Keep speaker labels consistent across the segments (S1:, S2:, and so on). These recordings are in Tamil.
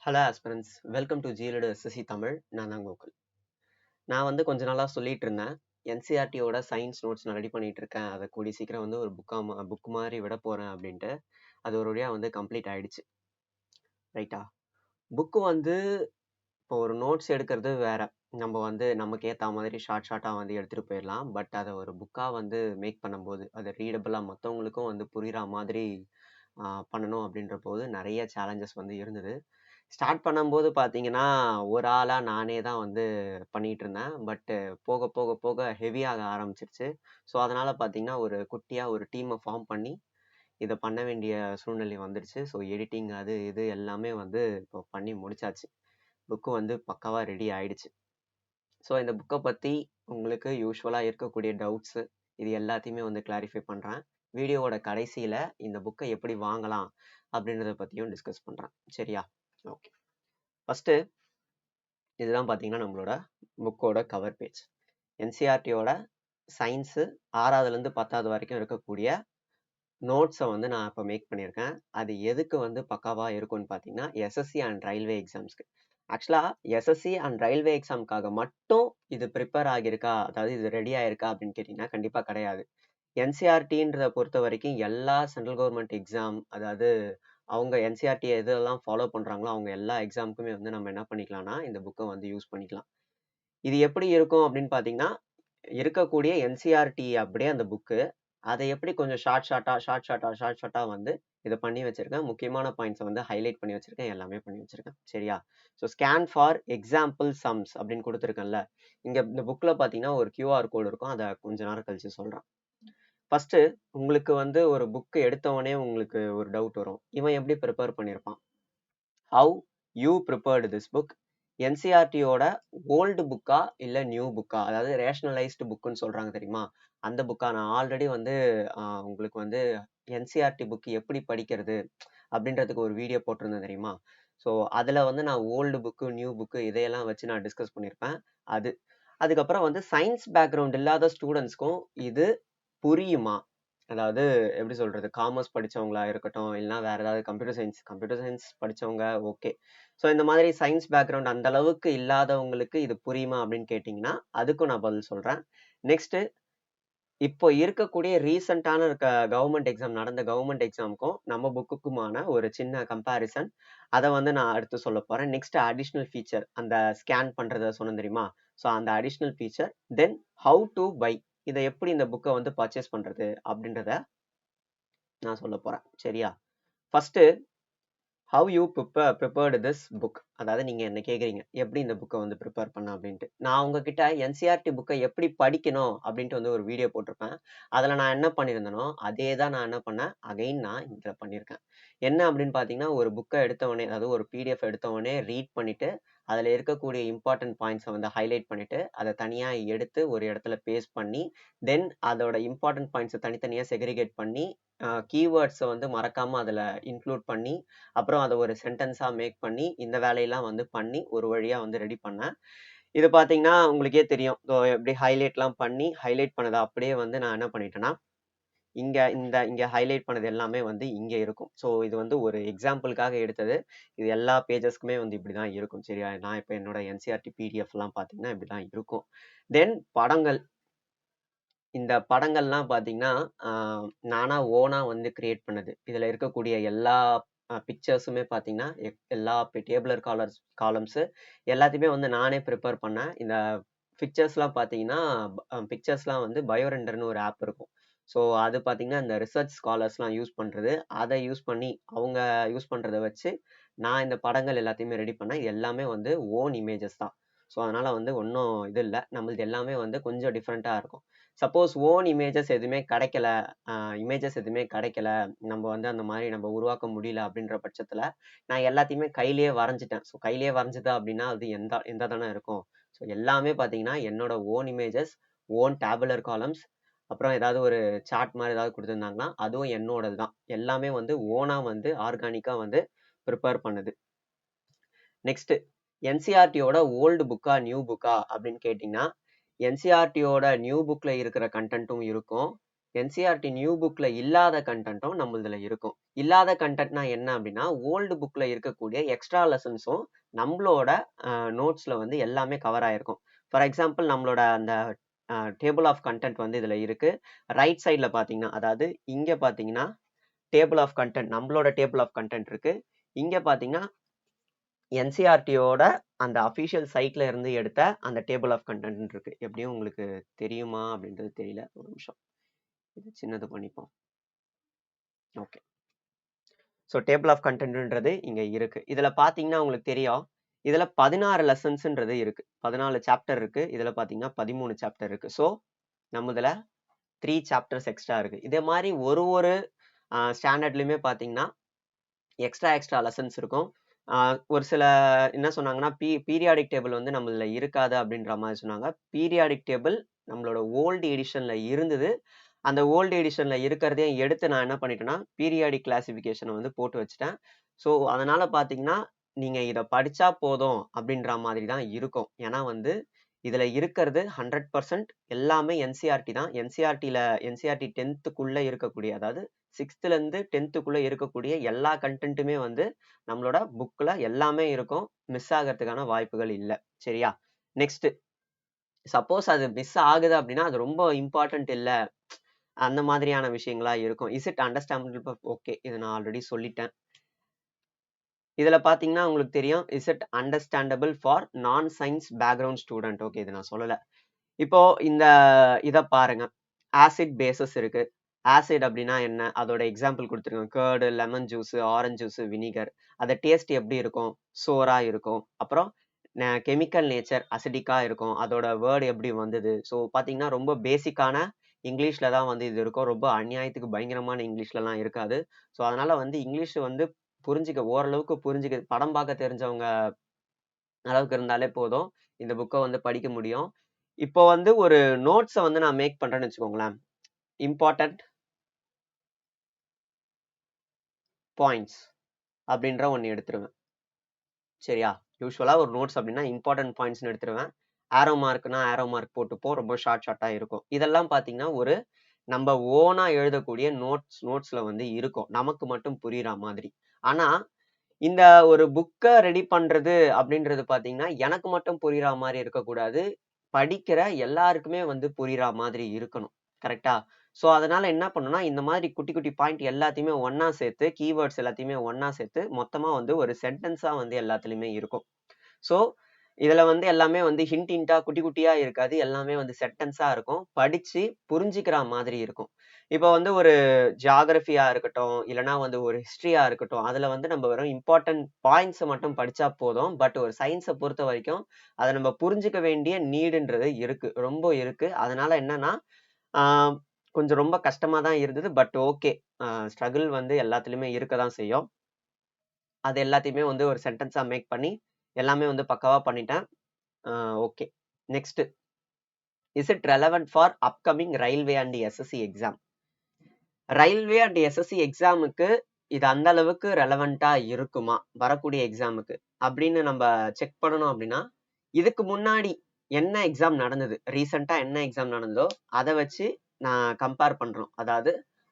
S1: ஹலோ ஆஸ்பிரன்ஸ், வெல்கம் டு ஜிஎல்டு எஸ்எஸ்சி தமிழ். நான் தான் கோகுல். நான் வந்து கொஞ்ச நாளாக சொல்லிட்டு இருந்தேன், என்சிஆர்டியோட சயின்ஸ் நோட்ஸ் நான் ரெடி பண்ணிட்டு இருக்கேன். அதை கூடிய சீக்கிரம் வந்து ஒரு புக் மாதிரி விட போறேன் அப்படின்ட்டு. அது ஒரு வழியாக வந்து கம்ப்ளீட் ஆயிடுச்சு. ரைட்டா? புக்கு வந்து இப்போ ஒரு நோட்ஸ் எடுக்கிறது வேற. நம்ம வந்து நமக்கு ஏற்ற மாதிரி ஷார்ட்டாக வந்து எடுத்துகிட்டு போயிடலாம். பட் அதை ஒரு புக்காக வந்து மேக் பண்ணும்போது அதை ரீடபிளாக மற்றவங்களுக்கும் வந்து புரிகிற மாதிரி பண்ணணும் அப்படின்ற போது நிறைய சேலஞ்சஸ் வந்து இருந்தது. ஸ்டார்ட் பண்ணும்போது பார்த்தீங்கன்னா, ஒரு ஆளா நானே தான் வந்து பண்ணிட்டு இருந்தேன். பட் போக போக போக ஹெவியாக ஆரம்பிச்சிருச்சு. ஸோ அதனால பார்த்தீங்கன்னா, ஒரு குட்டியா ஒரு டீமை ஃபார்ம் பண்ணி இதை பண்ண வேண்டிய சூழ்நிலை வந்துருச்சு. ஸோ எடிட்டிங் அது இது எல்லாமே வந்து இப்போ பண்ணி முடிச்சாச்சு. புக்கு வந்து பக்காவா ரெடி ஆயிடுச்சு. ஸோ இந்த புக்கை பற்றி உங்களுக்கு யூஸ்வலாக இருக்கக்கூடிய டவுட்ஸு இது எல்லாத்தையுமே வந்து கிளாரிஃபை பண்ணுறேன். வீடியோவோட கடைசியில் இந்த புக்கை எப்படி வாங்கலாம் அப்படின்றத பற்றியும் டிஸ்கஸ் பண்ணுறேன். சரியா? ஓகே. ஃபஸ்ட்டு இதுதான் பார்த்தீங்கன்னா நம்மளோட புக்கோட கவர் பேஜ். என்சிஆர்டியோட சயின்ஸு 6வதுலேருந்து 10வது வரைக்கும் இருக்கக்கூடிய நோட்ஸை வந்து நான் இப்போ மேக் பண்ணியிருக்கேன். அது எதுக்கு வந்து பக்காவாக இருக்கும்னு பார்த்தீங்கன்னா, எஸ்எஸ்சி அண்ட் ரயில்வே எக்ஸாம்ஸ்க்கு. ஆக்சுவலாக எஸ்எஸ்சி அண்ட் ரயில்வே எக்ஸாமுக்காக மட்டும் இது ப்ரிப்பேர் ஆகியிருக்கா, அதாவது இது ரெடி ஆயிருக்கா அப்படின்னு கேட்டிங்கன்னா கண்டிப்பாக கிடையாது. என்சிஆர்டின்றதை பொறுத்த வரைக்கும் எல்லா சென்ட்ரல் கவர்மெண்ட் எக்ஸாம், அதாவது அவங்க என்சிஆர்டி எதெல்லாம் ஃபாலோ பண்ணுறாங்களோ அவங்க எல்லா எக்ஸாமுக்குமே வந்து நம்ம என்ன பண்ணிக்கலாம்னா இந்த புக்கை வந்து யூஸ் பண்ணிக்கலாம். இது எப்படி இருக்கும் அப்படின்னு பார்த்தீங்கன்னா, இருக்கக்கூடிய என்சிஆர்டி அப்படியே அந்த புக்கு, அதை எப்படி கொஞ்சம் ஷார்ட்டாக வந்து இதை பண்ணி வச்சிருக்கேன். முக்கியமான பாயிண்ட்ஸை வந்து ஹைலைட் பண்ணி வச்சிருக்கேன். எல்லாமே பண்ணி வச்சிருக்கேன். சரியா? So scan for example sums அப்படின்னு கொடுத்துருக்கேன்ல, இங்கே இந்த புக்கில் பார்த்தீங்கன்னா ஒரு QR கோடு இருக்கும். அதை கொஞ்ச நேரம் கழிச்சு சொல்கிறேன். ஃபர்ஸ்ட் உங்களுக்கு வந்து ஒரு புக் எடுத்தவொடனே உங்களுக்கு ஒரு டவுட் வரும், இவன் எப்படி ப்ரிப்பேர் பண்ணியிருப்பான்? How you prepared this book? என்சிஆர்டியோட ஓல்டு புக்கா இல்லை நியூ புக்கா, அதாவது ரேஷனலைஸ்டு புக்குன்னு சொல்றாங்க தெரியுமா, அந்த புக்கா? நான் ஆல்ரெடி வந்து உங்களுக்கு வந்து என்சிஆர்டி புக் எப்படி படிக்கிறது அப்படின்றதுக்கு ஒரு வீடியோ போட்டிருந்தேன் தெரியுமா. ஸோ அதில் வந்து நான் ஓல்டு புக்கு நியூ புக்கு இதையெல்லாம் வச்சு நான் டிஸ்கஸ் பண்ணியிருப்பேன். அதுக்கப்புறம் வந்து சயின்ஸ் பேக்ரவுண்ட் இல்லாத ஸ்டூடெண்ட்ஸ்க்கும் இது புரியுமா? அதாவது எப்படி சொல்றது, காமர்ஸ் படிச்சவங்களா இருக்கட்டும், இல்லைன்னா வேற ஏதாவது கம்ப்யூட்டர் சயின்ஸ் படிச்சவங்க ஓகே. ஸோ இந்த மாதிரி சயின்ஸ் பேக்ரவுண்ட் அந்த அளவுக்கு இல்லாதவங்களுக்கு இது புரியுமா அப்படின்னு கேட்டிங்கன்னா அதுக்கும் நான் பதில் சொல்றேன். நெக்ஸ்ட், இப்போ இருக்கக்கூடிய ரீசெண்டான கவர்மெண்ட் எக்ஸாம் நடந்த கவர்மெண்ட் எக்ஸாமுக்கும் நம்ம புக்குக்குமான ஒரு சின்ன கம்பேரிசன், அதை வந்து நான் அடுத்து சொல்ல போறேன். நெக்ஸ்ட் அடிஷ்னல் ஃபீச்சர், அந்த ஸ்கேன் பண்றத சொன்னேன் தெரியுமா, ஸோ அந்த additional feature. Then how to buy, இதை எப்படி இந்த புக்கை வந்து பர்ச்சேஸ் பண்றது அப்படின்றத நான் சொல்ல போறேன். சரியா? First, how you prepared this book, அதாவது நீங்க என்ன கேக்குறீங்க எப்படி இந்த புக்கை வந்து ப்ரிப்பேர் பண்ண அப்படின்ட்டு. நான் உங்ககிட்ட என்சிஆர்டி புக்கை எப்படி படிக்கணும் அப்படின்ட்டு வந்து ஒரு வீடியோ போட்டிருப்பேன். அதில் நான் என்ன பண்ணியிருந்தேனோ அதே தான் நான் என்ன பண்ணேன், அகைன் நான் இதில் பண்ணியிருக்கேன். என்ன அப்படின்னு பார்த்தீங்கன்னா, ஒரு புக்கை எடுத்தவொடனே, அதாவது ஒரு பிடிஎஃப் எடுத்தவொடனே ரீட் பண்ணிட்டு அதில் இருக்கக்கூடிய இம்பார்ட்டன்ட் பாயிண்ட்ஸை வந்து ஹைலைட் பண்ணிட்டு அதை தனியாக எடுத்து ஒரு இடத்துல பேஸ்ட் பண்ணி, தென் அதோட இம்பார்ட்டன்ட் பாயிண்ட்ஸை தனித்தனியாக செக்ரிகேட் பண்ணி, கீவேர்ட்ஸை வந்து மறக்காம அதில் இன்க்ளூட் பண்ணி, அப்புறம் அதை ஒரு சென்டென்ஸா மேக் பண்ணி இந்த வேலையெல்லாம் வந்து பண்ணி ஒரு வழியா வந்து ரெடி பண்ணேன். இது பார்த்தீங்கன்னா உங்களுக்கே தெரியும். எப்படி ஹைலைட்லாம் பண்ணி ஹைலைட் பண்ணதை அப்படியே வந்து நான் என்ன பண்ணிட்டேன்னா, இங்க ஹைலைட் பண்ணது எல்லாமே வந்து இங்க இருக்கும். ஸோ இது வந்து ஒரு எக்ஸாம்பிளுக்காக எடுத்தது. இது எல்லா பேஜஸ்க்குமே வந்து இப்படிதான் இருக்கும். சரியா? நான் இப்போ என்னோட என்சிஆர்டி பிடிஎஃப்லாம் பார்த்தீங்கன்னா இப்படிதான் இருக்கும். தென் படங்கள். இந்த படங்கள்லாம் பார்த்தீங்கன்னா, நானா ஓனா வந்து கிரியேட் பண்ணது. இதுல இருக்கக்கூடிய எல்லா பிக்சர்ஸுமே பார்த்தீங்கன்னா, எல்லா டேபுலர் காலம்ஸு எல்லாத்தையுமே வந்து நானே ப்ரிப்பேர் பண்ணேன். இந்த பிக்சர்ஸ்லாம் பார்த்தீங்கன்னா, பிக்சர்ஸ்லாம் வந்து பயோரெண்டர்னு ஒரு ஆப் இருக்கும். ஸோ அது பார்த்தீங்கன்னா, இந்த ரிசர்ச் ஸ்காலர்ஸ்லாம் யூஸ் பண்றது. அதை யூஸ் பண்ணி அவங்க யூஸ் பண்றத வச்சு நான் இந்த படங்கள் எல்லாத்தையுமே ரெடி பண்ணேன். இது எல்லாமே வந்து ஓன் இமேஜஸ் தான். ஸோ அதனால வந்து ஒன்றும் இது இல்லை. நம்மளது எல்லாமே வந்து கொஞ்சம் டிஃப்ரெண்ட்டாக இருக்கும். சப்போஸ் ஓன் இமேஜஸ் எதுவுமே கிடைக்கல, நம்ம வந்து அந்த மாதிரி நம்ம உருவாக்க முடியல அப்படின்ற பட்சத்தில் நான் எல்லாத்தையுமே கையிலேயே வரைஞ்சிட்டேன். ஸோ கையிலேயே வரைஞ்சிட்டேன் அப்படின்னா அது எந்த தானே இருக்கும். ஸோ எல்லாமே பார்த்தீங்கன்னா என்னோட own images, own tabular columns, அப்புறம் ஏதாவது ஒரு சார்ட் மாதிரி ஏதாவது கொடுத்துருந்தாங்கன்னா அதுவும் என்னோடது தான். எல்லாமே வந்து ஓனாக வந்து ஆர்கானிக்காக வந்து ப்ரிப்பேர் பண்ணுது. நெக்ஸ்ட், என்சிஆர்டியோட ஓல்டு புக்கா நியூ புக்கா அப்படின்னு கேட்டிங்கன்னா, என்சிஆர்டியோட நியூ புக்கில் இருக்கிற கண்டென்ட்டும் இருக்கும். என்சிஆர்டி நியூ புக்ல இல்லாத கண்டென்ட்டும் நம்மளதுல இருக்கும். இல்லாத கண்டென்ட்னா என்ன அப்படின்னா ஓல்டு புக்ல இருக்கக்கூடிய எக்ஸ்ட்ரா லெசன்ஸும் நம்மளோட நோட்ஸ்ல வந்து எல்லாமே கவர் ஆயிருக்கும். ஃபார் எக்ஸாம்பிள் நம்மளோட அந்த டேபிள் ஆஃப் கண்டென்ட் வந்து இதுல இருக்கு. ரைட் சைட்ல பாத்தீங்கன்னா, அதாவது இங்க பாத்தீங்கன்னா டேபிள் ஆஃப் கண்டென்ட், நம்மளோட டேபிள் ஆஃப் கண்டென்ட் இருக்கு. இங்க பாத்தீங்கன்னா என்சிஆர்டியோட அந்த அஃபிஷியல் சைட்ல இருந்து எடுத்த அந்த டேபிள் ஆஃப் கண்டென்ட் இருக்கு. எப்படியும் உங்களுக்கு தெரியுமா அப்படின்றது தெரியல. ஒரு நிமிஷம் இது சின்னது பண்ணிப்போம். ஓகே, ஸோ டேபிள் ஆஃப் கண்டென்ட்ன்றது இங்க இருக்கு. இதுல பாத்தீங்கன்னா உங்களுக்கு தெரியும், இதுல 16 லெசன்ஸ்ன்றது இருக்கு. 14 சாப்டர் இருக்கு. இதுல பாத்தீங்கன்னா 13 சாப்டர் இருக்கு. ஸோ நம்ம இதுல 3 சாப்டர்ஸ் எக்ஸ்ட்ரா இருக்கு. இதே மாதிரி ஒரு ஸ்டாண்டர்ட்லயுமே பாத்தீங்கன்னா எக்ஸ்ட்ரா லெசன்ஸ் இருக்கும். ஒரு சில என்ன சொன்னாங்கன்னா பீரியாடிக் டேபிள் வந்து நம்மள இருக்காது அப்படின்ற மாதிரி சொன்னாங்க. பீரியாடிக் டேபிள் நம்மளோட ஓல்டு எடிஷன்ல இருந்தது. அந்த ஓல்டு எடிஷன்ல இருக்கிறதையும் எடுத்து நான் என்ன பண்ணிட்டேன்னா பீரியாடிக் கிளாசிஃபிகேஷனை வந்து போட்டு வச்சுட்டேன். ஸோ அதனால பாத்தீங்கன்னா நீங்க இதை படிச்சா போதும் அப்படின்ற மாதிரி தான் இருக்கும். ஏன்னா வந்து இதுல இருக்கிறது 100% எல்லாமே என்சிஆர்டி தான். என்சிஆர்டி 10th இருக்கக்கூடிய, அதாவது 6th இருந்து 10th இருக்கக்கூடிய எல்லா கண்டென்ட்டுமே வந்து நம்மளோட புக்ல எல்லாமே இருக்கும். மிஸ் ஆகிறதுக்கான வாய்ப்புகள் இல்லை. சரியா? நெக்ஸ்ட், சப்போஸ் அது மிஸ் ஆகுது அப்படின்னா அது ரொம்ப இம்பார்ட்டன்ட் இல்லை, அந்த மாதிரியான விஷயங்களா இருக்கும். Is it understandable? ஓகே, இது நான் ஆல்ரெடி சொல்லிட்டேன். இதுல பாத்தீங்கன்னா உங்களுக்கு தெரியும், இஸ் இட் அண்டர்ஸ்டாண்டபிள் ஃபார் நான் சயின்ஸ் பேக்ரவுண்ட் ஸ்டூடெண்ட்? ஓகே, இது நான் சொல்லல. இப்போ இத பாருங்க, ஆசிட் பேசஸ் இருக்கு. ஆசிட் அப்படின்னா என்ன, அதோட எக்ஸாம்பிள் கொடுத்துருக்கோம். Curd, lemon juice, orange juice, vinegar. அத டேஸ்ட் எப்படி இருக்கும்? சோரா இருக்கும். அப்புறம் கெமிக்கல் நேச்சர் அசிடிக்கா இருக்கும். அதோட வேர்டு எப்படி வந்தது? ஸோ பாத்தீங்கன்னா ரொம்ப பேசிக்கான இங்கிலீஷ்ல தான் வந்து இது இருக்கும். ரொம்ப அநியாயத்துக்கு பயங்கரமான இங்கிலீஷ்லலாம் இருக்காது. ஸோ அதனால வந்து இங்கிலீஷ் வந்து ஓரளவுக்கு புரிஞ்சுக்க, படம் பார்க்க தெரிஞ்சவங்க அளவுக்கு இருந்தாலே போதும், இந்த புக்கை வந்து படிக்க முடியும். இப்போ வந்து ஒரு நோட்ஸை வந்து நான் மேக் பண்றேன்னு வச்சுக்கோங்களேன். இம்பார்ட்டன்ட் பாயிண்ட்ஸ் அப்படின்ற ஒன்று எடுத்துருவேன். சரியா? யூஸ்வலா ஒரு நோட்ஸ் அப்படின்னா இம்பார்ட்டன்ட் பாயிண்ட்ஸ்னு எடுத்துருவேன். ஆரோ மார்க்னா ஆரோ மார்க் போட்டுப்போம். ரொம்ப ஷார்ட்டா இருக்கும். இதெல்லாம் பாத்தீங்கன்னா ஒரு நம்ம ஓனா எழுதக்கூடிய நோட்ஸ்ல வந்து இருக்கும், நமக்கு மட்டும் புரியுற மாதிரி. ஆனா இந்த ஒரு புக்கை ரெடி பண்றது அப்படின்றது பாத்தீங்கன்னா எனக்கு மட்டும் புரியுற மாதிரி இருக்கக்கூடாது, படிக்கிற எல்லாருக்குமே வந்து புரியுற மாதிரி இருக்கணும். கரெக்டா? ஸோ அதனால என்ன பண்ணணும்னா இந்த மாதிரி குட்டி குட்டி பாயிண்ட் எல்லாத்தையுமே ஒன்னா சேர்த்து, கீவேர்ட்ஸ் எல்லாத்தையுமே ஒன்னா சேர்த்து மொத்தமா வந்து ஒரு சென்டென்ஸா வந்து எல்லாத்துலயுமே இருக்கும். ஸோ இதுல வந்து எல்லாமே வந்து ஹிண்டா குட்டி குட்டியா இருக்காது, எல்லாமே வந்து சென்டென்ஸா இருக்கும். படிச்சு புரிஞ்சுக்கிற மாதிரி இருக்கும். இப்போ வந்து ஒரு ஜியாகிரபியா இருக்கட்டும், இல்லைன்னா வந்து ஒரு ஹிஸ்டரியா இருக்கட்டும், அதுல வந்து நம்ம வெறும் இம்பார்ட்டன்ட் பாயிண்ட்ஸை மட்டும் படிச்சா போதும். பட் ஒரு சயின்ஸை பொறுத்த வரைக்கும் அதை நம்ம புரிஞ்சுக்க வேண்டிய நீடுன்றது இருக்கு, ரொம்ப இருக்கு. அதனால என்னன்னா கொஞ்சம் ரொம்ப கஷ்டமா தான் இருந்தது. பட் ஓகே, ஸ்ட்ரகிள் வந்து எல்லாத்துலயுமே இருக்க தான் செய்யும். அது எல்லாத்தையுமே வந்து ஒரு சென்டென்ஸா மேக் பண்ணி எல்லாமே வந்து பக்காவா பண்ணிட்டேன். Okay, next, is it relevant for upcoming railway and SSC exam? Railway and SSC எக்ஸாமுக்கு இது அந்த அளவுக்கு ரெலவெண்டா இருக்குமா வரக்கூடிய எக்ஸாமுக்கு அப்படின்னு நம்ம செக் பண்ணணும். அப்படின்னா இதுக்கு முன்னாடி என்ன எக்ஸாம் நடந்தது, ரீசெண்டா என்ன எக்ஸாம் நடந்ததோ அதை வச்சு நான் கம்பேர் பண்றோம். அதாவது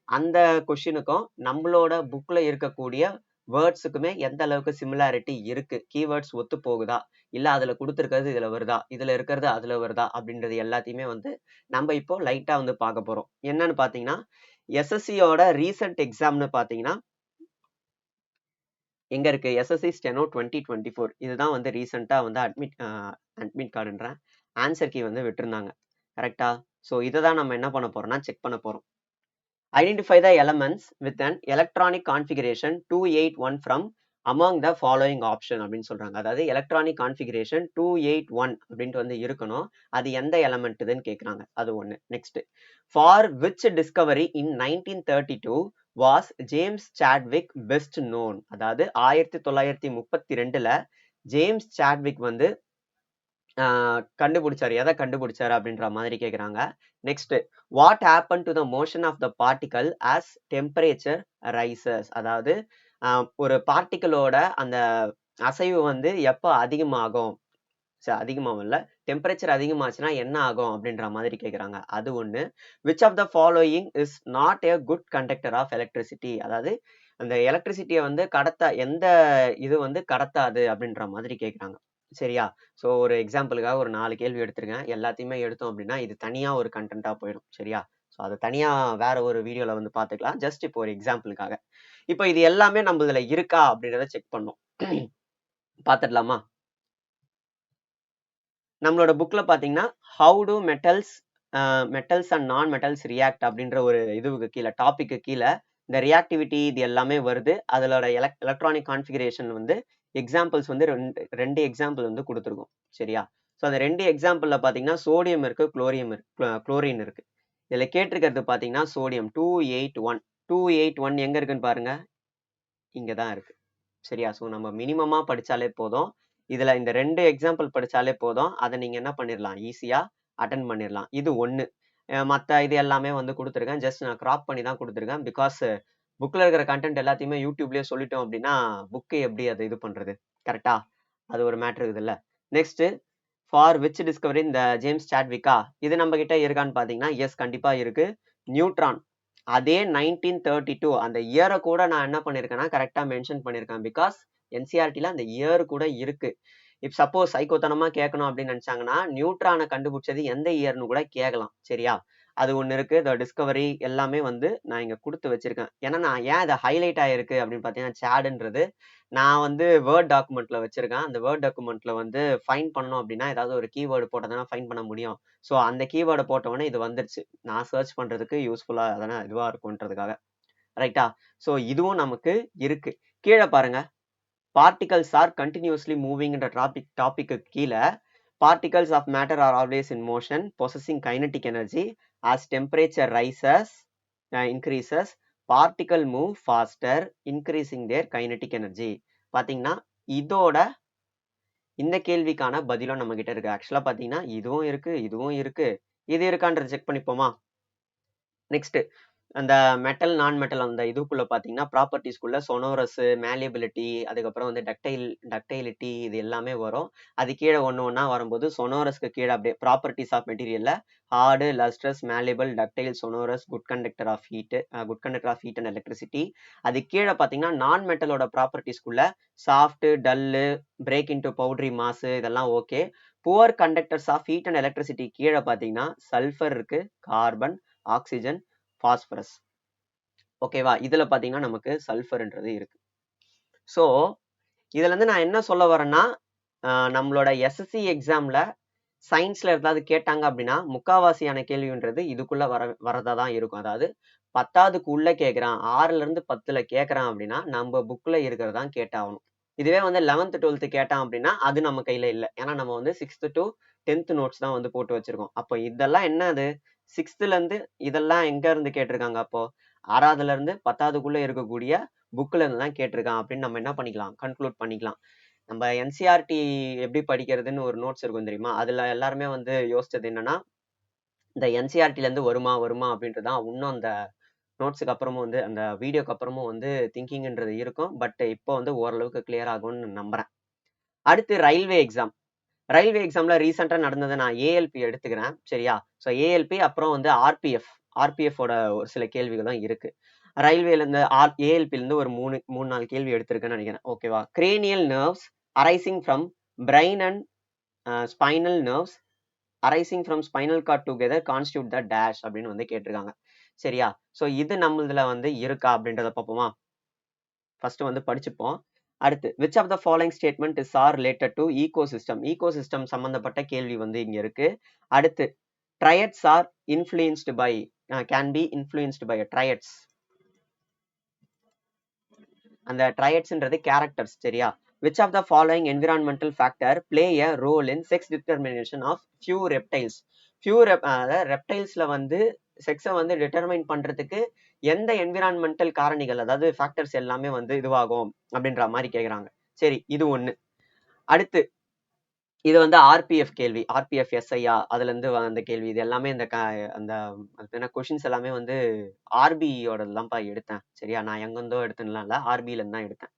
S1: அந்த கொஸ்டினுக்கும் நம்மளோட புக்ல இருக்கக்கூடிய வேர்ட்ஸுக்குமே எந்த அளவுக்கு சிமிலாரிட்டி இருக்கு, கீவேர்ட்ஸ் ஒத்து போகுதா, இல்ல அதுல கொடுத்துருக்கிறது இதுல வருதா, இதுல இருக்கிறது அதுல வருதா அப்படின்றது எல்லாத்தையுமே வந்து நம்ம இப்போ லைட்டா வந்து பார்க்க போறோம். என்னன்னு பாத்தீங்கன்னா எஸ்எஸ்சியோட ரீசெண்ட் எக்ஸாம்னு பாத்தீங்கன்னா எங்க இருக்கு, எஸ்எஸ்சி ஸ்டெனோ 2024. இதுதான் வந்து ரீசெண்டா வந்து அட்மிட் கார்டுன்றேன் ஆன்சர் கீ வந்து விட்டுருந்தாங்க. கரெக்டா? ஸோ இதை தான் நம்ம என்ன பண்ண போறோம்னா செக் பண்ண போறோம். Identify the elements with an electronic configuration 281 from among the following option அப்படின்னு சொல்றாங்க. அதாவது எலக்ட்ரானிக் கான்ஃபிகரேஷன் 281 அப்படின்ட்டு வந்து இருக்கணும். அது எந்த எலமெண்ட்துன்னு கேட்குறாங்க. அது ஒன்று. Next, for which Discovery in 1932 was James Chadwick best known? அதாவது 1932ல ஜேம்ஸ் சாட்விக் வந்து கண்டுபிடிச்சாரு, எதை கண்டுபிடிச்சாரு அப்படின்ற மாதிரி கேக்குறாங்க. Next, what happen to the motion of the particle as temperature rises? அதாவது ஒரு பார்ட்டிகளோட அந்த அசைவு வந்து எப்போ அதிகமாகும், அதிகமாகவும் இல்லை, டெம்பரேச்சர் அதிகமாச்சுன்னா என்ன ஆகும் அப்படின்ற மாதிரி கேட்குறாங்க. அது ஒன்று. Which of the following is not a good conductor of electricity, அதாவது அந்த எலக்ட்ரிசிட்டியை வந்து எந்த இது வந்து கடத்தாது அப்படின்ற மாதிரி கேட்குறாங்க. சரியா? ஸோ ஒரு எக்ஸாம்பிளுக்காக ஒரு 4 கேள்வி எடுத்திருக்கேன். எல்லாத்தையுமே எடுத்தோம் அப்படின்னா இது தனியாக ஒரு கண்டென்ட்டாக போயிடும். சரியா? ஸோ அதை தனியாக வேற ஒரு வீடியோவில் வந்து பார்த்துக்கலாம். ஜஸ்ட் இப்போ ஒரு எக்ஸாம்பிளுக்காக. இப்போ இது எல்லாமே நம்ம இதில் இருக்கா அப்படின்றத செக் பண்ணோம். பார்த்துடலாமா? நம்மளோட புக்ல பாத்தீங்கன்னா ஹவு டு மெட்டல்ஸ் அண்ட் நான் மெட்டல்ஸ் ரியாக்ட் அப்படின்ற ஒரு இதுவுக்கு கீழே, டாபிக்கு கீழே இந்த ரியாக்டிவிட்டி இது எல்லாமே வருது. அதோட எலக்ட்ரானிக் கான்ஃபிகரேஷன் வந்து எக்ஸாம்பிள்ஸ் வந்து ரெண்டு எக்ஸாம்பிள் வந்து கொடுத்துருக்கோம். சரியா? ஸோ அந்த 2 எக்ஸாம்பிள்ல பாத்தீங்கன்னா சோடியம் இருக்கு, குளோரின் இருக்கு. இதுல கேட்டிருக்கிறது பாத்தீங்கன்னா சோடியம் 281 எங்க இருக்குன்னு பாருங்க, இங்கதான் இருக்கு. சரியா? ஸோ நம்ம மினிமமா படிச்சாலே போதும். இதுல இந்த 2 எக்ஸாம்பிள் படிச்சாலே போதும். அதை நீங்க என்ன பண்ணிடலாம், ஈஸியா அட்டன் பண்ணிடலாம். இது ஒண்ணு. மற்ற இது எல்லாமே வந்து கொடுத்துருக்கேன். ஜஸ்ட் நான் கிராப் பண்ணி தான் கொடுத்துருக்கேன். பிகாஸ் புக்ல இருக்கிற கண்டென்ட் எல்லாத்தையுமே யூடியூப்லயே சொல்லிட்டோம் அப்படின்னா புக்கு எப்படி அதை இது பண்றது, கரெக்டா? அது ஒரு மேட்ரு இருக்குது இல்ல. நெக்ஸ்ட், ஃபார் விச் டிஸ்கவரி இந்த ஜேம்ஸ் சாட்விக்கா, இது நம்ம கிட்ட இருக்கான்னு பாத்தீங்கன்னா எஸ், கண்டிப்பா இருக்கு. நியூட்ரான் அதே 1932 அந்த இயரை கூட நான் என்ன பண்ணிருக்கேன்னா கரெக்டா மென்ஷன் பண்ணிருக்கேன். பிகாஸ் என்சிஆர்டில அந்த இயர் கூட இருக்கு. இப் சப்போஸ் சைக்கோத்தனமா கேட்கணும் அப்படின்னு நினைச்சாங்கன்னா நியூட்ரானை கண்டுபிடிச்சது எந்த இயர்னு கூட கேட்கலாம். சரியா? அது ஒண்ணு இருக்கு. த டிஸ்கவரி எல்லாமே வந்து நான் இங்க கொடுத்து வச்சிருக்கேன். ஏன்னா நான் ஏன் இதை ஹைலைட் ஆயிருக்கு அப்படின்னு பாத்தீங்கன்னா, சேடுன்றது நான் வந்து வேர்ட் டாக்குமெண்ட்ல வச்சிருக்கேன். அந்த வேர்ட் டாக்குமெண்ட்ல வந்து ஃபைன் பண்ணணும் அப்படின்னா ஏதாவது ஒரு கீவேர்டு போட்டதானே ஃபைன் பண்ண முடியும். ஸோ அந்த கீவேர்டை போட்டவொடனே இது வந்துருச்சு. நான் சர்ச் பண்றதுக்கு யூஸ்ஃபுல்லா அதானே இதுவா இருக்கும்ன்றதுக்காக. ரைட்டா? ஸோ இதுவும் நமக்கு இருக்கு. கீழே பாருங்க, பார்ட்டிகல்ஸ் ஆர் கண்டினியூஸ்லி மூவிங்ன்ற டாபிக்கு கீழே particles of matter are always in motion possessing kinetic energy as temperature increases particle move faster increasing their kinetic energy. பாத்தீங்கன்னா இதோட இந்த கேள்விக்கான பதிலும் நம்ம கிட்ட இருக்கு. ஆக்சுவலா பாத்தீங்கன்னா இதுவும் இருக்கு, இது இருக்கான்றது செக் பண்ணிப்போமா? நெக்ஸ்ட், அந்த மெட்டல் நான் மெட்டல் அந்த இதுக்குள்ள பாத்தீங்கன்னா ப்ராப்பர்ட்டிஸ்குள்ள சொனோரஸ், மேலியபிலிட்டி, அதுக்கப்புறம் வந்து டக்டைலிட்டி இது எல்லாமே வரும். அது கீழே ஒண்ணா வரும்போது சொனோரஸ்க்கு கீழே அப்படியே ப்ராப்பர்ட்டிஸ் ஆஃப் மெட்டீரியல்ல hard, lustrous, malleable, ductile, sonorous, good conductor of heat and electricity. அது கீழே பாத்தீங்கன்னா நான் மெட்டலோட ப்ராப்பர்ட்டிஸ்குள்ள soft, dull, break into powdery mass இதெல்லாம் okay. Poor conductors of heat and electricity கீழே பாத்தீங்கன்னா சல்ஃபர் இருக்கு, கார்பன், ஆக்சிஜன், பாஸ்பரஸ். ஓகேவா? இதுல பாத்தீங்கன்னா நமக்கு சல்ஃபர்ன்றது இருக்கு. சோ இதுல இருந்து நான் என்ன சொல்ல வரேன்னா, நம்மளோட எஸ்எஸ்சி எக்ஸாம்ல சயின்ஸ்ல ஏதாவது கேட்டாங்க அப்படின்னா முக்காவாசியான கேள்வின்றது இதுக்குள்ள வரதா தான் இருக்கும். அதாவது 10க்கு உள்ள கேட்கறான், 6ல இருந்து 10ல கேட்கறான் அப்படின்னா நம்ம புக்ல இருக்கிறதான் கேட்டாகணும். இதுவே வந்து 11th 12th கேட்டான் அப்படின்னா அது நம்ம கையில இல்லை. ஏன்னா நம்ம வந்து 6th to 10th நோட்ஸ் தான் வந்து போட்டு வச்சிருக்கோம். அப்போ இதெல்லாம் என்னது, 6thல இருந்து இதெல்லாம் எங்க இருந்து கேட்டிருக்காங்க, அப்போ 6வதுல இருந்து 10வதுக்குள்ள இருக்கக்கூடிய புக்ல இருந்து தான் கேட்டிருக்கான் அப்படின்னு நம்ம என்ன பண்ணிக்கலாம், கன்க்ளூட் பண்ணிக்கலாம். நம்ம என்சிஆர்டி எப்படி படிக்கிறதுன்னு ஒரு நோட்ஸ் இருக்கும் தெரியுமா? அதுல எல்லாருமே வந்து யோசிச்சது என்னன்னா, இந்த என்சிஆர்டில இருந்து வருமா அப்படின்றதான் இன்னும் அந்த நோட்ஸுக்கு அப்புறமும் வந்து அந்த வீடியோக்கு அப்புறமும் வந்து திங்கிங்ன்றது இருக்கும். பட் இப்போ வந்து ஓரளவுக்கு கிளியர் ஆகும்னு நம்புறேன். அடுத்து ரயில்வே எக்ஸாம்ல ரீசெண்டா நடந்ததை நான் ஏஎல்பி எடுத்துக்கிறேன். சரியா? ஸோ ஏஎல்பி அப்புறம் வந்து ஆர்பிஎஃப் ஒரு சில கேள்விகளும் இருக்கு. ரயில்வேல இருந்து ஏஎல்பில இருந்து ஒரு 3-4 கேள்வி எடுத்திருக்கேன்னு நினைக்கிறேன். ஓகேவா? Cranial nerves arising from brain and spinal nerves arising from spinal cord together constitute the dash அப்படின்னு வந்து கேட்டிருக்காங்க. சரியா? ஸோ இது நம்மளதுல வந்து இருக்கா அப்படின்றத பார்ப்போமா? ஃபர்ஸ்ட் வந்து படிச்சுப்போம். அடுத்து, which of the following statement is are related to ecosystem சம்பந்தப்பட்ட கேள்வி வந்து இங்க இருக்கு. அடுத்து, traits are influenced by can be influenced by traits. அந்த ட்ரையட்ஸ்ன்றது கேரக்டர்ஸ். சரியா? Which of the following environmental factor play a role in sex determination of few reptiles. ரெப்டைல்ஸ்ல வந்து செக்ஸை வந்து டிட்டர்மைன் பண்றதுக்கு எந்த என்விரான்மெண்டல் காரணிகள், அதாவது ஃபேக்டர்ஸ் எல்லாமே வந்து இதுவாகும் அப்படின்ற மாதிரி கேட்குறாங்க. சரி, இது ஒண்ணு. அடுத்து, இது வந்து ஆர்பிஎஃப் கேள்வி, ஆர்பிஎஃப் எஸ்ஐயா அதுல இருந்து அந்த கேள்வி. இது எல்லாமே அந்த கொஷின்ஸ் எல்லாமே வந்து ஆர்பியோட தான்ப்பா எடுத்தேன். சரியா? நான் எங்கிருந்தோ எடுத்தேன்லாம் இல்லை, ஆர்பியில இருந்து தான் எடுத்தேன்.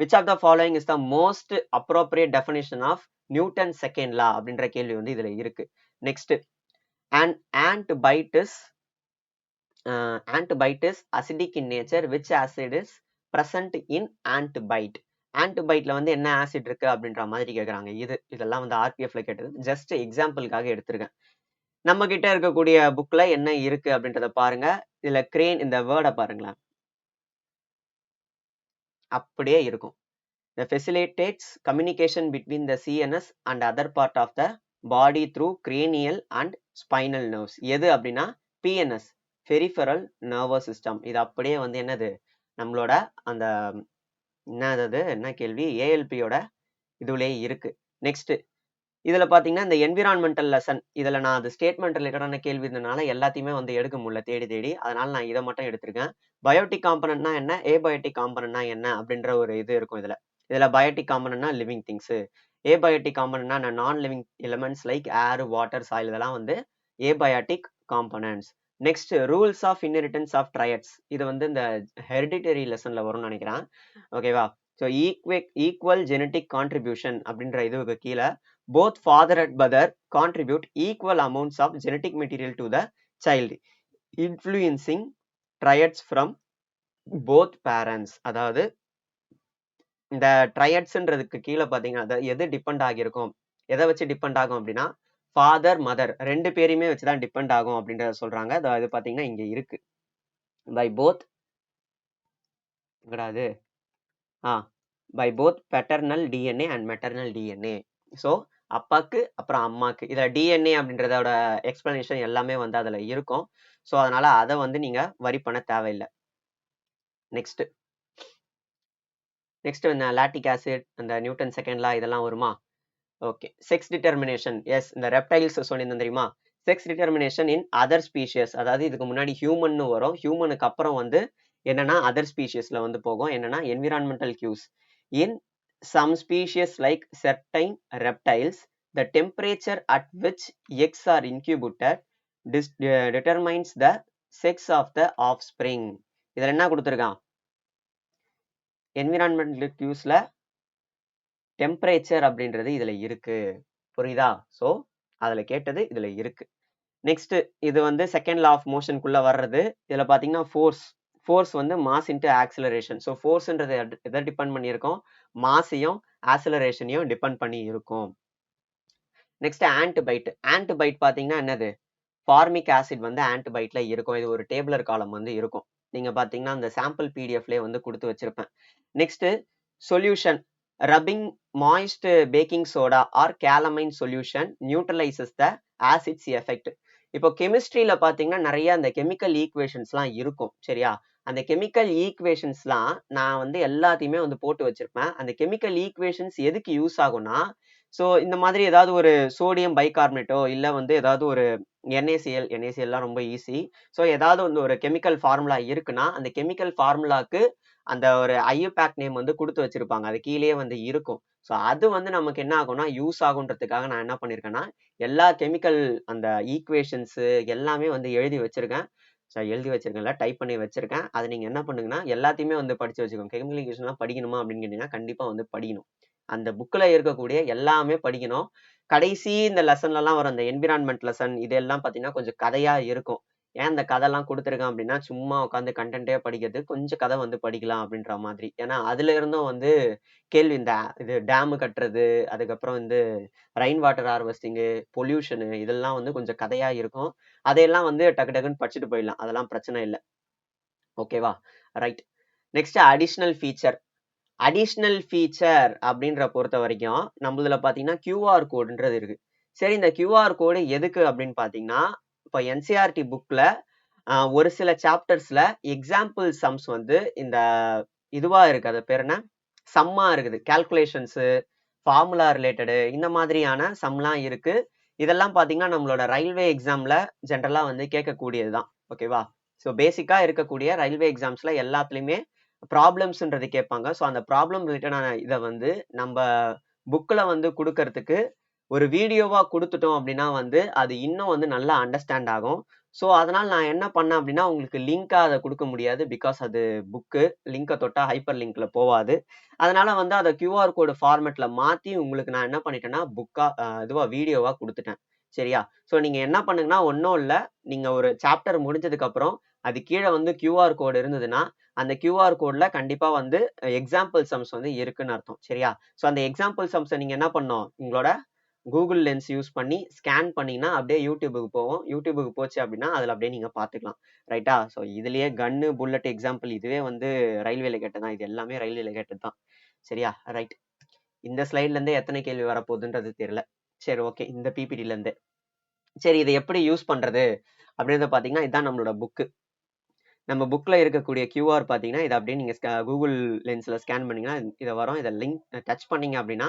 S1: Which of the following is the most appropriate definition of Newton second law அப்படின்ற கேள்வி வந்து இதுல இருக்கு. Next, an ant bite is acidic in nature. Which acid is present in ant bite? ant biteல வந்து என்ன ஆசிட் இருக்கு அப்படின்ற மாதிரி கேக்குறாங்க. இதெல்லாம் வந்து ஆர்பிஎஃப்ல கேட்டது. ஜஸ்ட் எக்ஸாம்பிளுக்காக எடுத்திருக்கேன். நம்ம கிட்ட இருக்கக்கூடிய புக்ல என்ன இருக்கு அப்படின்றத பாருங்க. இதுல கிரேன் இந்த வேர்டை பாருங்களேன், அப்படியே இருக்கும். The facilitates communication between the CNS and other part of the body through cranial and spinal nerves. எது அப்படின்னா PNS, peripheral nervous system. இது அப்படியே வந்து என்னது, நம்மளோட அந்த என்ன கேள்வி, ஏஎல்பியோட இதுலயே இருக்கு. நெக்ஸ்ட், இதுல பாத்தீங்கன்னா இந்த என்விரான்மெண்டல் லெசன், இதுல நான் அது ஸ்டேட்மெண்ட் ரிலேட்டடான கேள்வி இருந்தனால எல்லாத்தையுமே வந்து எடுக்க முடியல தேடி, அதனால நான் இதை மட்டும் எடுத்திருக்கேன். பயோட்டிக் காம்பனன்ட்னா என்ன, ஏபயோட்டிக் காம்பனன்ட்னா என்ன அப்படின்ற ஒரு இது இருக்கும். இதுல பயோட்டிக் காம்பனன்ட்னா லிவிங் திங்ஸ், ஏபயோட்டிக் காம்பனன்ட்னா non living elements like air, water, soil, இதெல்லாம் வந்து abiotic components. Next, rules of inheritance of traits. இது வந்து இந்த ஹெரிடிட்டரி லெசன்ல வரும்னு நினைக்கிறேன். ஓகேவா? ஸோ ஈக்குவல் ஜெனட்டிக் கான்ட்ரிபியூஷன் அப்படின்ற இதுக்கு கீழே both father and mother contribute equal amounts of genetic material to the child, influencing triads from both parents. அதாவது இந்த ட்ரையட்ஸ்ன்றதுக்கு கீழே பாத்தீங்கன்னா எது டிபெண்ட் ஆகியிருக்கும், எதை வச்சு டிபெண்ட் ஆகும் அப்படின்னா ஃபாதர் மதர் ரெண்டு பேரையுமே வச்சுதான் டிபெண்ட் ஆகும் அப்படின்றத சொல்றாங்க. அது பாத்தீங்கன்னா இங்க இருக்கு. By both by both paternal DNA and maternal DNA. So அப்பாக்கு அப்புறம் அம்மாக்கு, இதில் டிஎன்ஏ அப்படின்றதோட எக்ஸ்பிளனேஷன் எல்லாமே வந்து அதில் இருக்கும். ஸோ அதனால அதை வந்து நீங்க வரி பண்ண தேவையில்லை. நெக்ஸ்ட் இந்த லாக்டிக் ஆசிட், அந்த நியூட்டன் செகண்ட் லா இதெல்லாம் வருமா? ஓகே. செக்ஸ் டிட்டர்மினேஷன், எஸ், இந்த ரெப்டைல்ஸ் சொல்லியிருந்தேன் தெரியுமா, sex determination in other species. அதாவது இதுக்கு முன்னாடி ஹியூமன் வரும், ஹியூமனுக்கு அப்புறம் வந்து என்னன்னா அதர் ஸ்பீஷியஸ்ல வந்து போகும். என்னன்னா environmental கியூஸ். In some species like certain reptiles, the temperature at which eggs are incubated determines the sex of the offspring. இதுல என்ன கொடுத்திருக்கான், என்விரான்மெண்டல் கியூஸ்ல டெம்பரேச்சர் அப்படின்றது இதுல இருக்கு. புரியுதா? சோ அதுல கேட்டது இதுல இருக்கு. நெக்ஸ்ட், இது வந்து செகண்ட் லா ஆஃப் மோஷனுக்குள்ள வர்றது. இதுல பாத்தீங்கன்னா ஃபோர்ஸ் வந்து மாஸ் இன்டு ஆக்சிலரேஷன். ஸோ ஃபோர்ஸ்ன்றது எதை டிபெண்ட் பண்ணியிருக்கோம், மாஸையும் ஆக்சிலரேஷனையும் டிபெண்ட் பண்ணி இருக்கும். நெக்ஸ்ட் ஆன்டிபைட் பாத்தீங்கன்னா என்னது, ஃபார்மிக் ஆசிட் வந்து ஆன்டிபைட்ல இருக்கும். இது ஒரு டேபிளர் காலம் வந்து இருக்கும். நீங்க பாத்தீங்கன்னா அந்த சாம்பிள் பிடிஎஃப்ல வந்து கொடுத்து வச்சிருப்பேன். Next, solution, rubbing moist baking soda or calamine solution neutralises the acids effect. இப்போ கெமிஸ்ட்ரியில பாத்தீங்கன்னா நிறைய அந்த கெமிக்கல் ஈக்குவேஷன்ஸ்லாம் இருக்கும். சரியா? அந்த கெமிக்கல் ஈக்குவேஷன்ஸ்லாம் நான் வந்து எல்லாத்தையுமே வந்து போட்டு வச்சிருப்பேன். அந்த கெமிக்கல் ஈக்குவேஷன்ஸ் எதுக்கு யூஸ் ஆகும்னா, ஸோ இந்த மாதிரி ஏதாவது ஒரு சோடியம் பைகார்பனேட்டோ இல்லை வந்து ஏதாவது ஒரு NaClலாம் ரொம்ப ஈஸி. ஸோ ஏதாவது வந்து ஒரு கெமிக்கல் ஃபார்முலா இருக்குன்னா அந்த கெமிக்கல் ஃபார்முலாக்கு அந்த ஒரு ஐயூபேக் நேம் வந்து கொடுத்து வச்சிருப்பாங்க, அது கீழே வந்து இருக்கும். ஸோ அது வந்து நமக்கு என்ன ஆகும்னா யூஸ் ஆகுன்றதுக்காக நான் என்ன பண்ணியிருக்கேன்னா எல்லா கெமிக்கல் அந்த ஈக்குவேஷன்ஸ் எல்லாமே வந்து எழுதி வச்சிருக்கேன். ஸோ எழுதி வச்சிருக்கேன்ல, டைப் பண்ணி வச்சிருக்கேன். அது நீங்க என்ன பண்ணுங்கன்னா எல்லாத்தையுமே வந்து படிச்சு வச்சுக்கோங்க. கெமிக்கல் ஈக்குவேஷன்லாம் படிக்கணுமா அப்படின்னு கேட்டீங்கன்னா கண்டிப்பா வந்து படிக்கணும். அந்த புக்ல இருக்கக்கூடிய எல்லாமே படிக்கணும். கடைசி இந்த லெசன்லாம் வரும், அந்த என்விரான்மெண்ட் லெசன், இதெல்லாம் பாத்தீங்கன்னா கொஞ்சம் கதையா இருக்கும். ஏன் இந்த கதைலாம் கொடுத்துருக்கேன் அப்படின்னா சும்மா உட்காந்து கண்டென்ட்டே படிக்கிறது, கொஞ்சம் கதை வந்து படிக்கலாம் அப்படின்ற மாதிரி. ஏன்னா அதுல இருந்தும் வந்து கேள்வி, இந்த இது டேம் கட்டுறது, அதுக்கப்புறம் வந்து ரெயின் வாட்டர் ஹார்வெஸ்டிங்கு, பொல்யூஷனு, இதெல்லாம் வந்து கொஞ்சம் கதையா இருக்கும். அதையெல்லாம் வந்து டக்கு டக்குன்னு படிச்சுட்டு போயிடலாம், அதெல்லாம் பிரச்சனை இல்லை. ஓகேவா? ரைட். நெக்ஸ்ட், அடிஷ்னல் ஃபீச்சர் அப்படின்ற பொறுத்த வரைக்கும் நம்மளதுல பாத்தீங்கன்னா QR கோடுன்றது இருக்கு. சரி, இந்த QR கோடு எதுக்கு அப்படின்னு பாத்தீங்கன்னா, இப்போ NCERT புக்ல ஒரு சில சாப்டர்ஸ்ல எக்ஸாம்பிள் சம்ஸ் வந்து இந்த இதுவா இருக்கு, அது பேர் என்ன, சம்மா இருக்குது, கால்குலேஷன்ஸ், ஃபார்முலா ரிலேட்டடு, இந்த மாதிரியான சம்லாம் இருக்கு. இதெல்லாம் பாத்தீங்கன்னா நம்மளோட ரயில்வே எக்ஸாம்ல ஜென்ரலா வந்து கேட்கக்கூடியதுதான். ஓகேவா? ஸோ பேசிக்கா இருக்கக்கூடிய ரயில்வே எக்ஸாம்ஸ்ல எல்லாத்துலயுமே ப்ராப்ளம்ஸ்ன்றது கேட்பாங்க. ஸோ அந்த ப்ராப்ளம் ரிலேட்டடான இதை வந்து நம்ம புக்ல வந்து கொடுக்கறதுக்கு ஒரு வீடியோவா கொடுத்துட்டோம் அப்படின்னா வந்து அது இன்னும் வந்து நல்லா அண்டர்ஸ்டாண்ட் ஆகும். ஸோ அதனால நான் என்ன பண்ணேன் அப்படின்னா உங்களுக்கு லிங்காக அதை கொடுக்க முடியாது. பிகாஸ் அது புக்கு லிங்கை தொட்டால் ஹைப்பர் லிங்க்ல போகாது. அதனால வந்து அதை QR கோடு ஃபார்மேட்ல மாற்றி உங்களுக்கு நான் என்ன பண்ணிட்டேன்னா இதுவாக வீடியோவாக கொடுத்துட்டேன். சரியா? ஸோ நீங்கள் என்ன பண்ணுங்கன்னா ஒன்றும் இல்லை, நீங்கள் ஒரு சாப்டர் முடிஞ்சதுக்கப்புறம் அது கீழே வந்து QR கோடு இருந்ததுன்னா அந்த QR கோடில் கண்டிப்பாக வந்து எக்ஸாம்பிள் சம்ஸ் வந்து இருக்குன்னு அர்த்தம். சரியா? ஸோ அந்த எக்ஸாம்பிள் சம்ஸை நீங்கள் என்ன பண்ணணும், உங்களோட கூகுள் லென்ஸ் யூஸ் பண்ணி ஸ்கேன் பண்ணீங்கன்னா அப்படியே யூடியூபுக்கு போவோம். யூடியூபுக்கு போச்சு அப்படின்னா அதில் அப்படியே நீங்கள் பார்த்துக்கலாம். ரைட்டா? ஸோ இதுலேயே கன்னு புல்லட் எக்ஸாம்பிள் இதுவே வந்து ரயில்வேல கேட்டது தான். இது எல்லாமே ரயில்வேல கேட்டது தான். சரியா? ரைட். இந்த ஸ்லைட்லேருந்தே எத்தனை கேள்வி வரப்போகுதுன்றது தெரியல. சரி, ஓகே. இந்த பிபிடிலேருந்து சரி, இதை எப்படி யூஸ் பண்ணுறது அப்படின்றத பார்த்தீங்கன்னா இதுதான் நம்மளோட புக்கு. நம்ம புக்கில் இருக்கக்கூடிய QR பார்த்தீங்கன்னா இதை அப்படியே நீங்கள் கூகுள் லென்ஸில் ஸ்கேன் பண்ணிங்கன்னா இதை வரும். இதை லிங்க் டச் பண்ணீங்க அப்படின்னா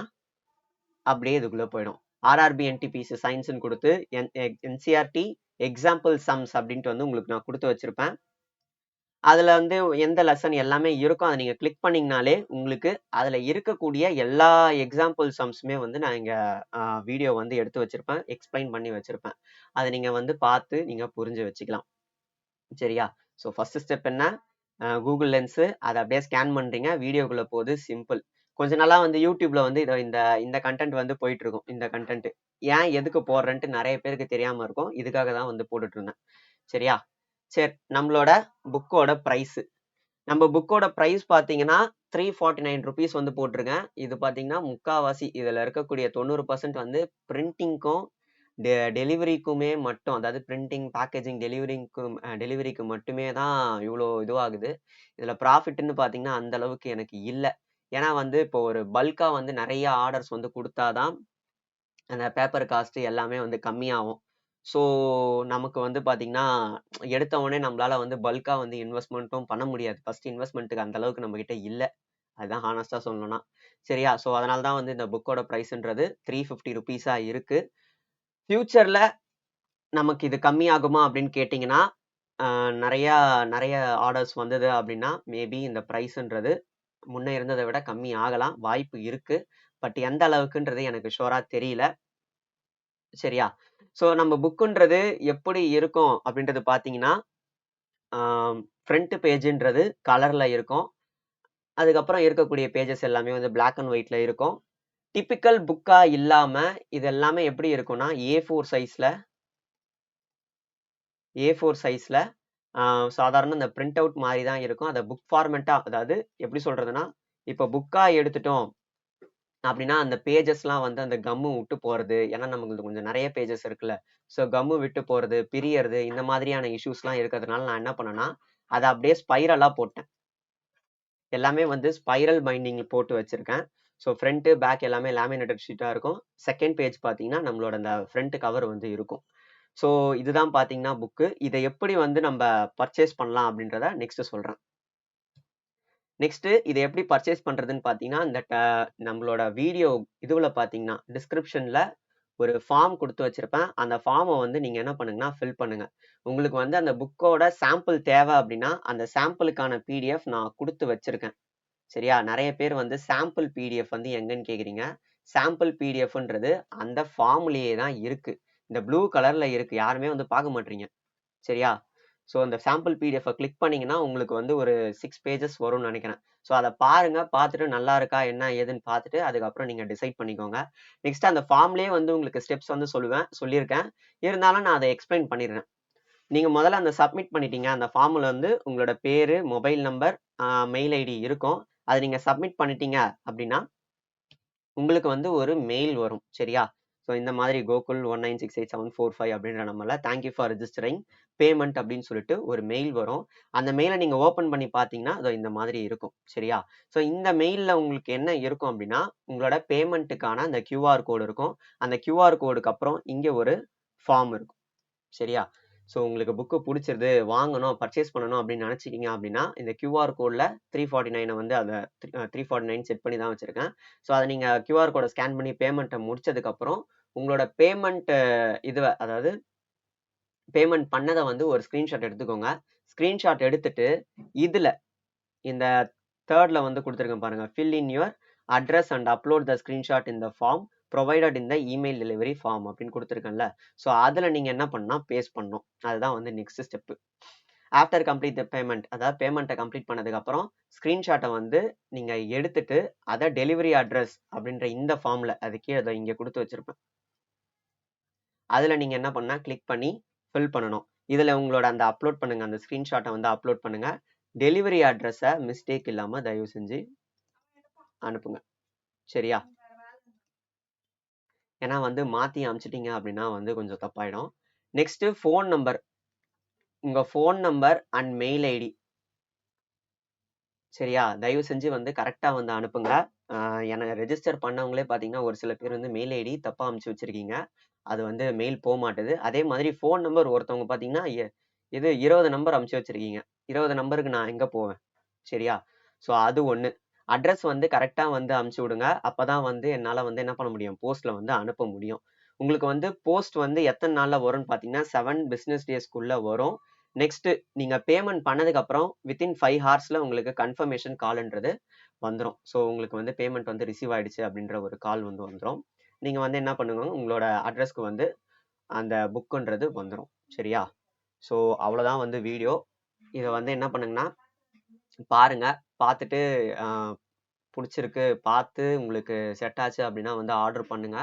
S1: அப்படியே இதுக்குள்ளே போயிடும். RRB NTPC சயின்ஸ்னு கொடுத்து NCERT எக்ஸாம்பிள் சம்ஸ் அப்படின்ட்டு வந்து உங்களுக்கு நான் கொடுத்து வச்சிருப்பேன். அதில் வந்து எந்த லெசன் எல்லாமே இருக்கும். அதை நீங்கள் கிளிக் பண்ணிங்கனாலே உங்களுக்கு அதில் இருக்கக்கூடிய எல்லா எக்ஸாம்பிள் சம்ஸுமே வந்து நான் இங்கே வீடியோ வந்து எடுத்து வச்சிருப்பேன், எக்ஸ்பிளைன் பண்ணி வச்சிருப்பேன். அதை நீங்கள் வந்து பார்த்து நீங்கள் புரிஞ்சு வச்சுக்கலாம். சரியா? ஸோ ஃபர்ஸ்ட் ஸ்டெப் என்ன, கூகுள் லென்ஸு அதை அப்படியே ஸ்கேன் பண்ணுறீங்க, வீடியோக்குள்ளே போகுது, சிம்பிள். கொஞ்ச நாளாக வந்து யூடியூப்ல வந்து இந்த கண்டென்ட் வந்து போயிட்டு இருக்கும். இந்த கண்டென்ட் ஏன் எதுக்கு போடுறேன்ட்டு நிறைய பேருக்கு தெரியாம இருக்கும். இதுக்காக தான் வந்து போட்டுட்டு இருந்தேன். சரியா? சரி, நம்மளோட புக்கோட ப்ரைஸ், நம்ம புக்கோட ப்ரைஸ் பார்த்தீங்கன்னா 349 ருபீஸ் வந்து போட்டிருக்கேன். இது பார்த்தீங்கன்னா முக்காவாசி இதில் இருக்கக்கூடிய 90% வந்து பிரிண்டிங்க்கும் டெலிவரிக்குமே மட்டும், அதாவது பிரிண்டிங் பேக்கேஜிங் டெலிவரிக்கு மட்டுமே தான் இவ்வளோ இதுவாகுது. இதில் ப்ராஃபிட்னு பார்த்தீங்கன்னா அந்த அளவுக்கு எனக்கு இல்லை. ஏன்னா வந்து இப்போ ஒரு பல்கா வந்து நிறைய ஆர்டர்ஸ் வந்து கொடுத்தாதான் அந்த பேப்பர் காஸ்ட் எல்லாமே வந்து கம்மியாகும். ஸோ நமக்கு வந்து பார்த்தீங்கன்னா எடுத்த உடனே நம்மளால வந்து பல்கா வந்து இன்வெஸ்ட்மெண்ட்டும் பண்ண முடியாது. ஃபர்ஸ்ட் இன்வெஸ்ட்மெண்ட்டுக்கு அந்த அளவுக்கு நம்ம கிட்ட இல்லை. அதுதான் ஹானஸ்டா சொல்லணும்னா. சரியா? ஸோ அதனால தான் வந்து இந்த புக்கோட ப்ரைஸ்ன்றது 350 ருபீஸா இருக்கு. ஃபியூச்சர்ல நமக்கு இது கம்மியாகுமா அப்படின்னு கேட்டிங்கன்னா நிறைய நிறைய ஆர்டர்ஸ் வந்தது அப்படின்னா மேபி இந்த ப்ரைஸ்ன்றது முன்ன இருந்ததை விட கம்மி ஆகலாம், வாய்ப்பு இருக்கு. பட் எந்த அளவுக்குன்றது எனக்கு ஷோரா தெரியல. சரியா? ஸோ நம்ம புக்குன்றது எப்படி இருக்கும் அப்படின்றது பார்த்தீங்கன்னா ஃப்ரண்ட் பேஜ்ன்றது கலர்ல இருக்கும். அதுக்கப்புறம் இருக்கக்கூடிய பேஜஸ் எல்லாமே வந்து பிளாக் அண்ட் ஒயிட்ல இருக்கும். டிபிக்கல் புக்கா இல்லாம இது எல்லாமே எப்படி இருக்கும்னா A4 சைஸ்ல சாதாரண இந்த பிரிண்ட் அவுட் மாதிரி தான் இருக்கும். அதை புக் ஃபார்மெட்டா, அதாவது எப்படி சொல்றதுன்னா இப்போ புக்கா எடுத்துட்டோம் அப்படின்னா அந்த பேஜஸ்லாம் வந்து அந்த கம்மு விட்டு போறது, ஏன்னா நமக்கு கொஞ்சம் நிறைய பேஜஸ் இருக்குல்ல, ஸோ கம்மு விட்டு போறது, பிரியறது, இந்த மாதிரியான இஷ்யூஸ்லாம் இருக்கிறதுனால நான் என்ன பண்ணேன்னா அதை அப்படியே ஸ்பைரலா போட்டேன். எல்லாமே வந்து ஸ்பைரல் பைண்டிங் போட்டு வச்சிருக்கேன். ஸோ ஃப்ரண்ட் பேக் எல்லாமே லேமினேட்டட் ஷீட்டா இருக்கும். செகண்ட் பேஜ் பார்த்தீங்கன்னா நம்மளோட அந்த ஃப்ரண்ட் கவர் வந்து இருக்கும். ஸோ இதுதான் பார்த்தீங்கன்னா புக்கு. இதை எப்படி வந்து நம்ம பர்ச்சேஸ் பண்ணலாம் அப்படின்றத நெக்ஸ்ட் சொல்றேன். நெக்ஸ்ட் இதை எப்படி பர்ச்சேஸ் பண்றதுன்னு பார்த்தீங்கன்னா இந்த நம்மளோட வீடியோ இதுல பார்த்தீங்கன்னா டிஸ்கிரிப்ஷன்ல ஒரு ஃபார்ம் கொடுத்து வச்சிருப்பேன். அந்த ஃபார்மை வந்து நீங்க என்ன பண்ணுங்கன்னா ஃபில் பண்ணுங்க. உங்களுக்கு வந்து அந்த புக்கோட சாம்பிள் தேவை அப்படின்னா அந்த சாம்பிளுக்கான PDF நான் கொடுத்து வச்சிருக்கேன். சரியா? நிறைய பேர் வந்து சாம்பிள் PDF வந்து எங்கன்னு கேக்குறீங்க. சாம்பிள் PDFன்றது அந்த ஃபார்ம்லயே தான் இருக்கு. இந்த ப்ளூ கலர்ல இருக்கு. யாருமே வந்து பார்க்க மாட்டீங்க. சரியா? ஸோ அந்த சாம்பிள் PDF கிளிக் பண்ணீங்கன்னா உங்களுக்கு வந்து ஒரு 6 பேஜஸ் வரும்னு நினைக்கிறேன். ஸோ அதை பாருங்க. பார்த்துட்டு நல்லா இருக்கா என்ன ஏதுன்னு பார்த்துட்டு அதுக்கப்புறம் நீங்க டிசைட் பண்ணிக்கோங்க. நெக்ஸ்ட் அந்த ஃபார்ம்லயே வந்து உங்களுக்கு ஸ்டெப்ஸ் வந்து சொல்லியிருக்கேன். இருந்தாலும் நான் அதை எக்ஸ்பிளைன் பண்ணிடுறேன். நீங்க முதல்ல அந்த சப்மிட் பண்ணிட்டீங்க. அந்த ஃபார்ம்ல வந்து உங்களோட பேரு, மொபைல் நம்பர், மெயில் ஐடி இருக்கும். அதை நீங்க சப்மிட் பண்ணிட்டீங்க அப்படின்னா உங்களுக்கு வந்து ஒரு மெயில் வரும். சரியா? ஸோ இந்த மாதிரி கோகுல் 19687445 அப்படின்ற நம்பர்ல தேங்க்யூ ஃபார் ரெஜிஸ்டரிங் பேமெண்ட் அப்படின்னு சொல்லிட்டு ஒரு மெயில் வரும். அந்த மெயிலை நீங்க ஓபன் பண்ணி பார்த்தீங்கன்னா அதோ இந்த மாதிரி இருக்கும். சரியா? ஸோ இந்த மெயில்ல உங்களுக்கு என்ன இருக்கும் அப்படின்னா உங்களோட பேமெண்ட்டுக்கான அந்த QR கோடு இருக்கும். அந்த QR கோடுக்கு அப்புறம் இங்க ஒரு ஃபார்ம் இருக்கும். சரியா? ஸோ உங்களுக்கு புக்கு பிடிச்சிருது, வாங்கணும், பர்ச்சேஸ் பண்ணணும் அப்படின்னு நினச்சிக்கிங்க அப்படின்னா இந்த QR கோடில் 349 வந்து அதை 349 செட் பண்ணி தான் வச்சுருக்கேன். ஸோ அதை நீங்கள் QR கோடை ஸ்கேன் பண்ணி பேமெண்ட்டை முடிச்சதுக்கப்புறம் உங்களோட பேமெண்ட் அதாவது பேமெண்ட் பண்ணதை வந்து ஒரு ஸ்க்ரீன்ஷாட் எடுத்துக்கோங்க. ஸ்க்ரீன்ஷாட் எடுத்துட்டு இதில் இந்த தேர்ட்ல வந்து கொடுத்துருக்கேன் பாருங்க, fill in your address and upload the screenshot in the form provided இந்த இமெயில் டெலிவரி ஃபார்ம் அப்படின்னு கொடுத்துருக்கேன்ல. ஸோ அதில் நீங்கள் என்ன பண்ணால் பேஸ்ட் பண்ணணும். அதுதான் வந்து next step. After complete the payment, அதாவது பேமெண்ட்டை கம்ப்ளீட் பண்ணதுக்கப்புறம் ஸ்க்ரீன்ஷாட்டை வந்து நீங்கள் எடுத்துட்டு அதை டெலிவரி அட்ரஸ் அப்படின்ற இந்த ஃபார்மில் அது கீழே இங்கே கொடுத்து வச்சுருப்பேன். அதில் நீங்கள் என்ன பண்ணால் கிளிக் பண்ணி ஃபில் பண்ணணும். இதில் உங்களோட அந்த அப்லோட் பண்ணுங்கள், அந்த ஸ்க்ரீன்ஷாட்டை வந்து அப்லோட் பண்ணுங்கள். டெலிவரி அட்ரஸை மிஸ்டேக் இல்லாமல் தயவு செஞ்சு அனுப்புங்க. சரியா? ஏன்னா வந்து மாற்றி அனுப்பிச்சிட்டிங்க அப்படின்னா வந்து கொஞ்சம் தப்பாயிடும். நெக்ஸ்ட்டு ஃபோன் நம்பர், உங்கள் phone number and mail ID சரியா? தயவு செஞ்சு வந்து கரெக்டாக வந்து அனுப்புங்க. எனக்கு ரெஜிஸ்டர் பண்ணவங்களே பார்த்தீங்கன்னா ஒரு சில பேர் வந்து மெயில் ஐடி தப்பாக அனுப்பிச்சி வச்சுருக்கீங்க. அது வந்து மெயில் போக மாட்டுது. அதே மாதிரி ஃபோன் நம்பர் ஒருத்தவங்க பார்த்தீங்கன்னா இது 20 நம்பர் அனுப்பிச்சி வச்சுருக்கீங்க. 20 நம்பருக்கு நான் எங்கே போவேன்? சரியா? ஸோ அது ஒன்று. அட்ரஸ் வந்து கரெக்டாக வந்து அனுப்பிச்சி விடுங்க. அப்போ தான் வந்து என்னால் வந்து என்ன பண்ண முடியும், போஸ்ட்டில் வந்து அனுப்ப முடியும். உங்களுக்கு வந்து போஸ்ட் வந்து எத்தனை நாளில் வரும்னு பார்த்தீங்கன்னா 7 பிஸ்னஸ் டேஸ்க்குள்ளே வரும். நெக்ஸ்ட்டு நீங்கள் பேமெண்ட் பண்ணதுக்கப்புறம் வித்தின் 5 ஹார்ஸில் உங்களுக்கு கன்ஃபர்மேஷன் கால்ன்றது வந்துடும். ஸோ உங்களுக்கு வந்து பேமெண்ட் வந்து ரிசீவ் ஆகிடுச்சு அப்படின்ற ஒரு கால் வந்து வந்துடும். நீங்கள் வந்து என்ன பண்ணுங்க, உங்களோட அட்ரஸ்க்கு வந்து அந்த புக்குன்றது வந்துடும். சரியா? ஸோ அவ்வளோதான் வந்து வீடியோ. இதை வந்து என்ன பண்ணுங்கன்னா பாருங்க, பார்த்துட்டு பிடிச்சிருக்கு, பார்த்து உங்களுக்கு செட் ஆச்சு அப்படின்னா வந்து ஆர்டர் பண்ணுங்க.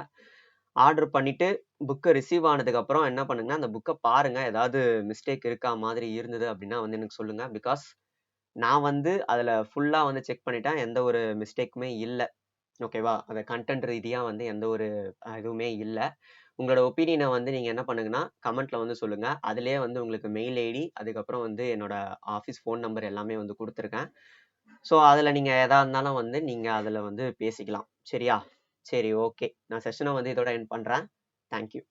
S1: ஆர்டர் பண்ணிட்டு புக்கை ரிசீவ் ஆனதுக்கப்புறம் என்ன பண்ணுங்கன்னா அந்த புக்கை பாருங்க, ஏதாவது மிஸ்டேக் இருக்கா மாதிரி இருந்தது அப்படின்னா வந்து எனக்கு சொல்லுங்க. பிகாஸ் நான் வந்து அதில் ஃபுல்லாக வந்து செக் பண்ணிட்டேன், எந்த ஒரு மிஸ்டேக்குமே இல்லை. ஓகேவா? அந்த கண்டென்ட் ரீதியாக வந்து எந்த ஒரு இதுவுமே இல்லை. உங்களோட ஒப்பீனியனை வந்து நீங்கள் என்ன பண்ணுங்கன்னா கமெண்ட்டில் வந்து சொல்லுங்கள். அதிலே வந்து உங்களுக்கு மெயில் ஐடி, அதுக்கப்புறம் வந்து என்னோட ஆஃபீஸ் ஃபோன் நம்பர் எல்லாமே வந்து கொடுத்துருக்கேன். ஸோ அதில் நீங்கள் எதா இருந்தாலும் வந்து நீங்கள் அதில் வந்து பேசிக்கலாம். சரியா? சரி, ஓகே. நான் செஷனை வந்து இதோட எண்ட் பண்ணுறேன். தேங்க்யூ.